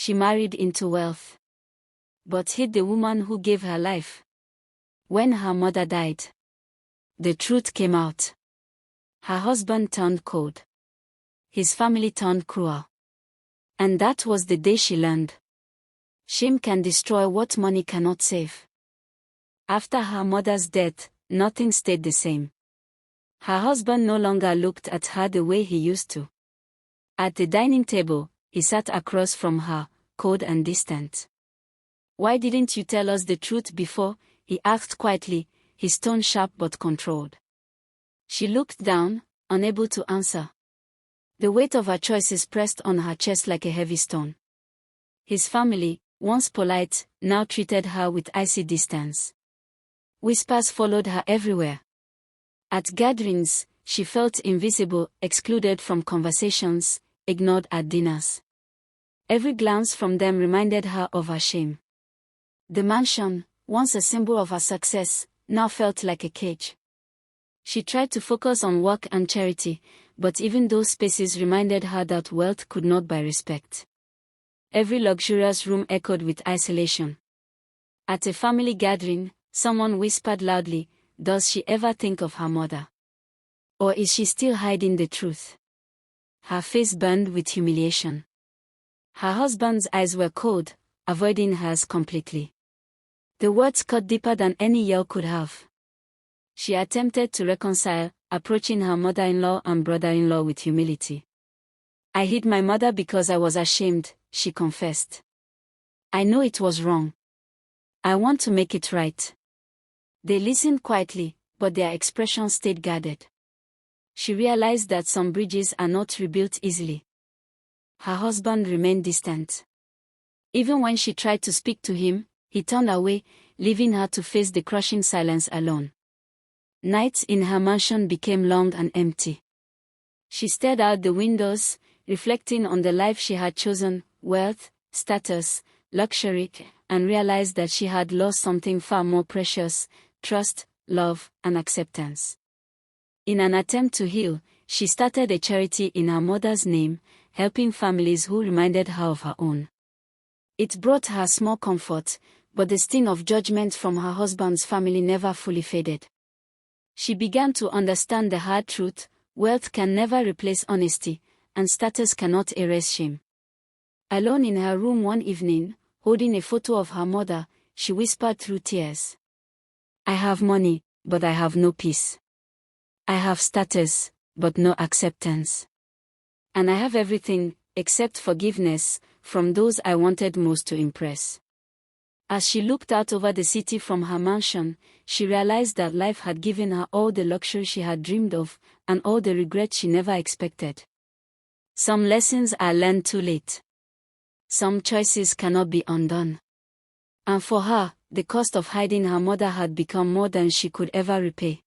She married into wealth, but hid the woman who gave her life. When her mother died, the truth came out. Her husband turned cold. His family turned cruel. And that was the day she learned. Shame can destroy what money cannot save. After her mother's death, nothing stayed the same. Her husband no longer looked at her the way he used to. At the dining table, he sat across from her, cold and distant. "Why didn't you tell us the truth before?" he asked quietly, his tone sharp but controlled. She looked down, unable to answer. The weight of her choices pressed on her chest like a heavy stone. His family, once polite, now treated her with icy distance. Whispers followed her everywhere. At gatherings, she felt invisible, excluded from conversations, ignored at dinners. Every glance from them reminded her of her shame. The mansion, once a symbol of her success, now felt like a cage. She tried to focus on work and charity, but even those spaces reminded her that wealth could not buy respect. Every luxurious room echoed with isolation. At a family gathering, someone whispered loudly, "Does she ever think of her mother? Or is she still hiding the truth?" Her face burned with humiliation. Her husband's eyes were cold, avoiding hers completely. The words cut deeper than any yell could have. She attempted to reconcile, approaching her mother-in-law and brother-in-law with humility. "I hid my mother because I was ashamed," she confessed. "I know it was wrong. I want to make it right." They listened quietly, but their expressions stayed guarded. She realized that some bridges are not rebuilt easily. Her husband remained distant. Even when she tried to speak to him, he turned away, leaving her to face the crushing silence alone. Nights in her mansion became long and empty. She stared out the windows, reflecting on the life she had chosen, wealth, status, luxury, and realized that she had lost something far more precious: trust, love, and acceptance. In an attempt to heal, she started a charity in her mother's name, helping families who reminded her of her own. It brought her small comfort, but the sting of judgment from her husband's family never fully faded. She began to understand the hard truth: wealth can never replace honesty, and status cannot erase shame. Alone in her room one evening, holding a photo of her mother, she whispered through tears, "I have money, but I have no peace. I have status, but no acceptance. And I have everything, except forgiveness, from those I wanted most to impress." As she looked out over the city from her mansion, she realized that life had given her all the luxury she had dreamed of, and all the regret she never expected. Some lessons are learned too late. Some choices cannot be undone. And for her, the cost of hiding her mother had become more than she could ever repay.